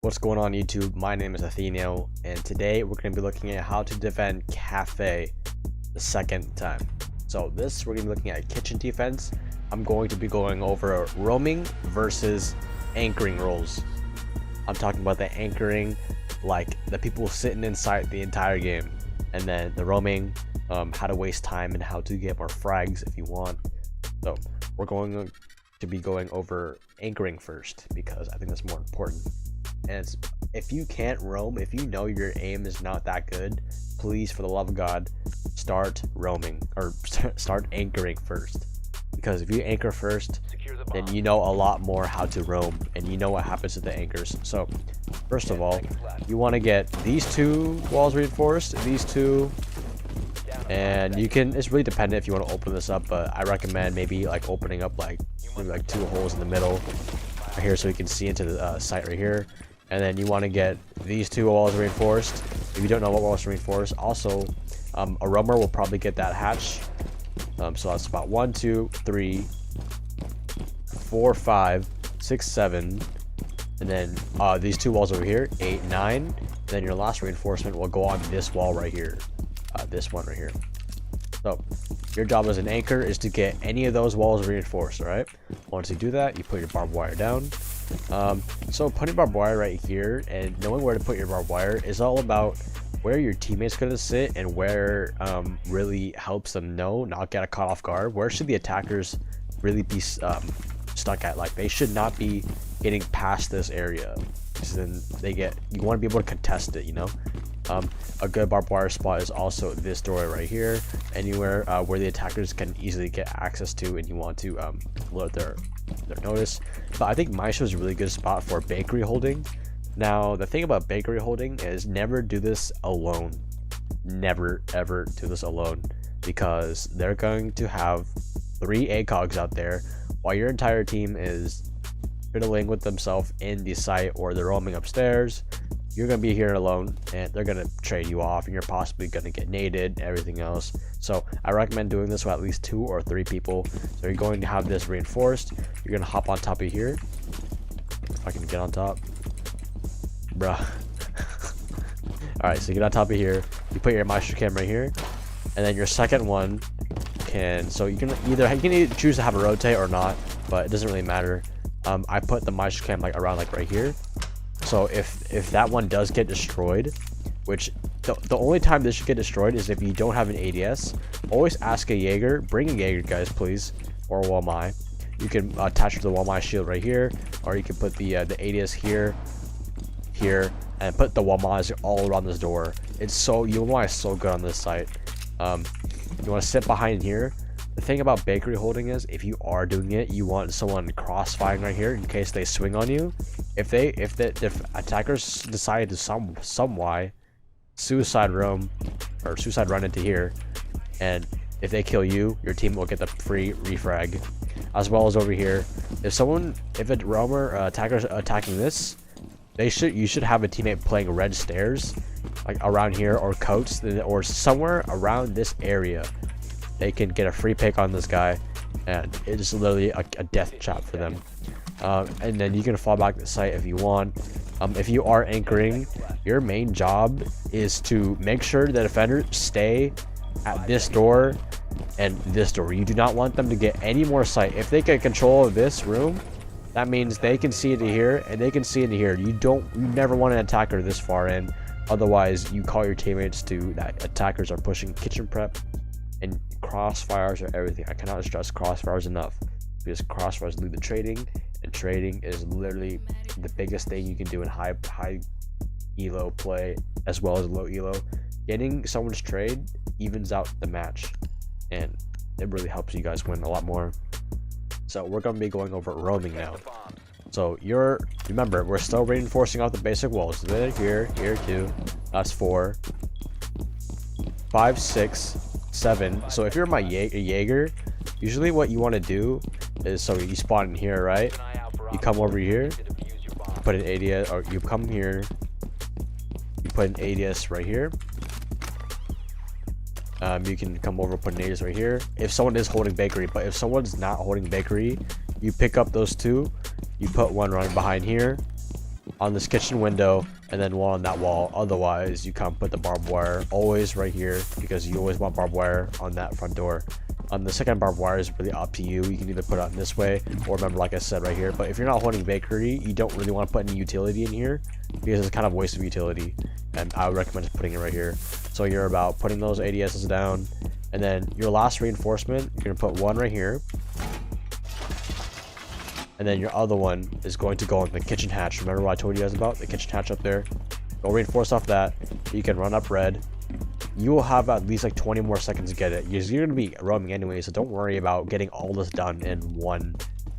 What's going on YouTube? My name is Athieno, and today we're going to be looking at how to defend KAFE the second time. So we're going to be looking at kitchen defense. I'm going to be going over roaming versus anchoring roles. I'm talking about the anchoring, like the people sitting inside the entire game, and then the roaming, how to waste time and how to get more frags if you want. So we're going to be going over anchoring first because I think that's more important. And if you can't roam, if you know your aim is not that good, please, for the love of God, start roaming or start anchoring first. Because if you anchor first, then you know a lot more how to roam and you know what happens to the anchors. So first of all, you want to get these two walls reinforced, these two, and you can, it's really dependent if you want to open this up, but I recommend maybe like opening up like maybe two holes in the middle right here so you can see into the site right here. And then you want to get these two walls reinforced. If you don't know what walls to reinforce, also a roamer will probably get that hatch. So that's about 1, 2, 3, 4, 5, 6, 7, and then these two walls over here, 8, 9. And then your last reinforcement will go on this wall right here, this one right here. So your job as an anchor is to get any of those walls reinforced. All right. Once you do that, you put your barbed wire down. So putting barbed wire right here and knowing where to put your barbed wire is all about where your teammates going to sit and where really helps them not get caught off guard. Where should the attackers really be stuck at? Like, they should not be getting past this area, because then you want to be able to contest it, you know. A good barbed wire spot is also this door right here, anywhere where the attackers can easily get access to, and you want to alert their notice. But I think Maestro is a really good spot for bakery holding. Now the thing about bakery holding is never do this alone. Never ever do this alone, because they're going to have 3 ACOGs out there while your entire team is fiddling with themselves in the site, or they're roaming upstairs. You're going to be here alone and they're going to trade you off, and you're possibly going to get naded, everything else. So I recommend doing this with at least 2 or 3 people. So you're going to have this reinforced. You're going to hop on top of here. If I can get on top. Bruh. Alright, so you get on top of here. You put your maestro cam right here. And then your second one so you can either choose to have a rotate or not, but it doesn't really matter. I put the maestro cam like around like right here. So if that one does get destroyed, which the only time this should get destroyed is if you don't have an ADS. Always ask a Jaeger. Bring a Jaeger, guys, please, or a Wallmai. You can attach to the Wallmai shield right here, or you can put the ADS here, and put the Wallmais all around this door. Wallmai is so good on this site. You want to sit behind here. The thing about bakery holding is, if you are doing it, you want someone crossfiring right here in case they swing on you. If attackers decide to some why suicide run into here, and if they kill you, your team will get the free refrag, as well as over here. If a roamer attackers attacking this, you should have a teammate playing red stairs, like around here, or coats, or somewhere around this area. They can get a free pick on this guy, and it is literally a death trap for them. And then you can fall back to the site if you want. If you are anchoring, your main job is to make sure the defenders stay at this door and this door. You do not want them to get any more sight. If they get control of this room, that means they can see into here and they can see into here. You never want an attacker this far in. Otherwise, you call your teammates to that attackers are pushing kitchen prep, and crossfires are everything. I cannot stress crossfires enough, because crossfires lead to trading, and trading is literally the biggest thing you can do in high elo play as well as low elo. Getting someone's trade evens out the match, and it really helps you guys win a lot more. So we're going to be going over roaming now. So remember, we're still reinforcing out the basic walls. Here 2, that's 4, 5, 6, 7. So if you're my Jaeger, usually what you want to do is, so you spawn in here, right? You come over here, you put an ADS, or you come here, you put an ADS right here. You can come over, put an ADS right here if someone is holding bakery. But if someone's not holding bakery, you pick up those 2, you put one running behind here, on this kitchen window, and then one on that wall. Otherwise, you can't put the barbed wire always right here, because you always want barbed wire on that front door. The second barbed wire is really up to you. You can either put it on this way, or remember, like I said, right here. But if you're not holding bakery, you don't really want to put any utility in here, because it's kind of a waste of utility. And I would recommend just putting it right here. So you're about putting those ADSs down, and then your last reinforcement, you're gonna put one right here. And then your other one is going to go on the kitchen hatch. Remember what I told you guys about? The kitchen hatch up there. Go reinforce off that. You can run up red. You will have at least like 20 more seconds to get it. You're going to be roaming anyway, so don't worry about getting all this done in one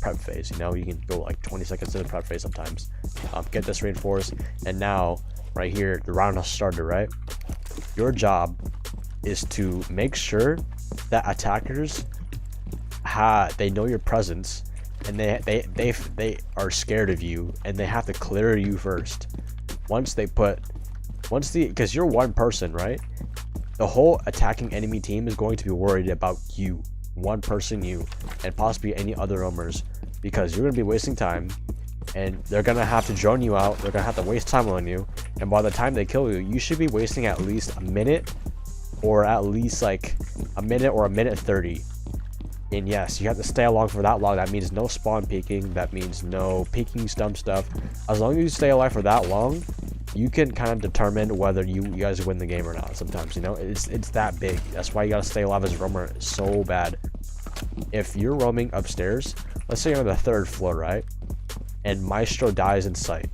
prep phase. You know, you can go like 20 seconds in the prep phase sometimes. Get this reinforced. And now, right here, the round has started, right? Your job is to make sure that attackers, they know your presence, and they are scared of you, and they have to clear you first. Because you're one person, right? The whole attacking enemy team is going to be worried about you, one person, you, and possibly any other roamers, because you're going to be wasting time, and they're going to have to drone you out. They're going to have to waste time on you, and by the time they kill you, you should be wasting at least a minute, or at least like a minute or a minute 30. And yes, you have to stay along for that long. That means no spawn peeking. That means no peeking dumb stuff. As long as you stay alive for that long, you can kind of determine whether you guys win the game or not. Sometimes, you know, it's that big. That's why you gotta stay alive as a roamer so bad. If you're roaming upstairs, let's say you're on the 3rd floor, right? And Maestro dies in sight.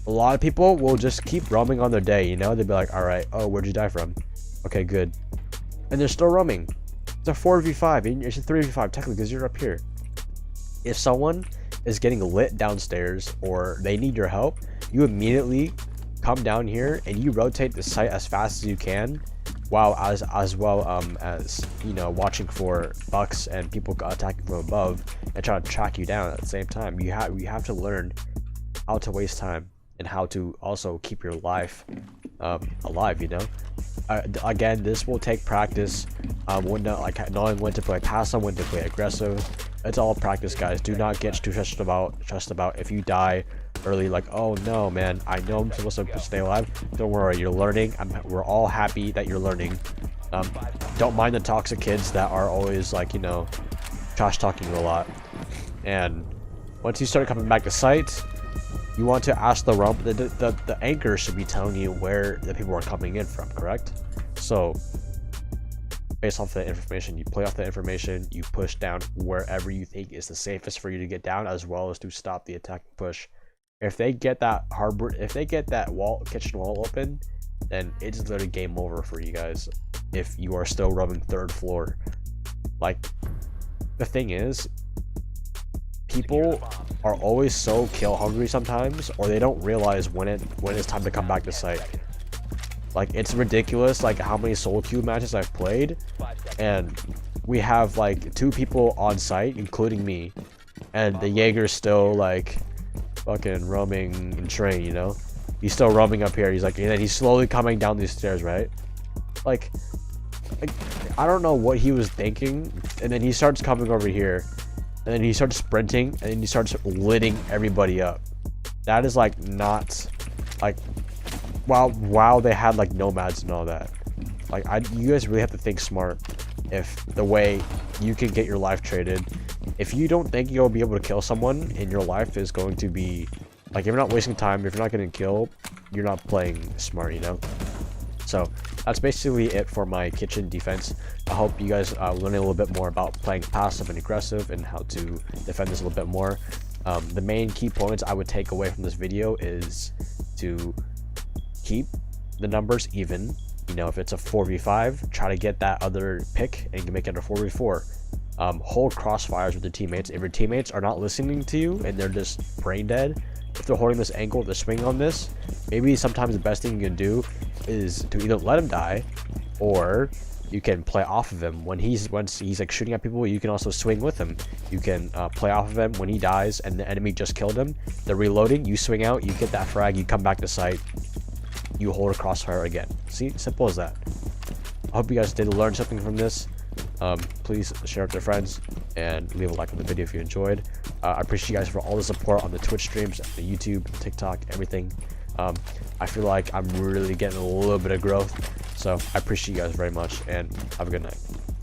A lot of people will just keep roaming on their day, you know? They'll be like, all right, oh, where'd you die from? Okay, good. And they're still roaming. It's a 4v5, and it's a 3v5 technically because you're up here. If someone is getting lit downstairs or they need your help, you immediately come down here and you rotate the site as fast as you can, while as well as, you know, watching for bucks and people attacking from above and trying to track you down at the same time. You have to learn how to waste time and how to also keep your life alive, you know. Again, this will take practice. Knowing when to play passive, when to play aggressive. It's all practice, guys. Do not get too stressed about if you die early, like, oh no, man, I know I'm supposed to stay alive. Don't worry, you're learning. We're all happy that you're learning. Don't mind the toxic kids that are always, like, you know, trash talking a lot. And once you start coming back to site, you want to ask the rump. The anchor should be telling you where the people are coming in from, correct? So based off the information, you play off the information, you push down wherever you think is the safest for you to get down, as well as to stop the attacking push. If they get that kitchen wall open, then it's literally game over for you guys. If you are still roaming 3rd floor, like, the thing is, people are always so kill hungry sometimes, or they don't realize when it's time to come back to site. Like, it's ridiculous, like, how many solo queue matches I've played, and we have like 2 people on site, including me, and the Jaeger's still like fucking roaming in train, you know? He's still roaming up here. He's like, and then he's slowly coming down these stairs, right? Like I don't know what he was thinking, and then he starts coming over here, and then he starts sprinting, and then he starts litting everybody up. That is like not like, wow, they had like nomads and all that. Like, you guys really have to think smart if the way you can get your life traded. If you don't think you'll be able to kill someone and your life is going to be like, if you're not wasting time, if you're not getting killed, you're not playing smart, you know? So that's basically it for my kitchen defense. I hope you guys learn a little bit more about playing passive and aggressive and how to defend this a little bit more. The main key points I would take away from this video is to keep the numbers even. You know, if it's a 4v5, try to get that other pick and make it a 4v4. Hold crossfires with your teammates. If your teammates are not listening to you and they're just brain dead, if they're holding this angle, they're swinging on this, maybe sometimes the best thing you can do is to either let him die, or you can play off of him. Once he's like shooting at people, you can also swing with him. You can play off of him when he dies and the enemy just killed him. They're reloading, you swing out, you get that frag, you come back to site, you hold a crossfire again. See, simple as that. I hope you guys did learn something from this. Please share with your friends and leave a like on the video if you enjoyed. I appreciate you guys for all the support on the Twitch streams, the YouTube, TikTok, everything. I feel like I'm really getting a little bit of growth, so I appreciate you guys very much, and have a good night.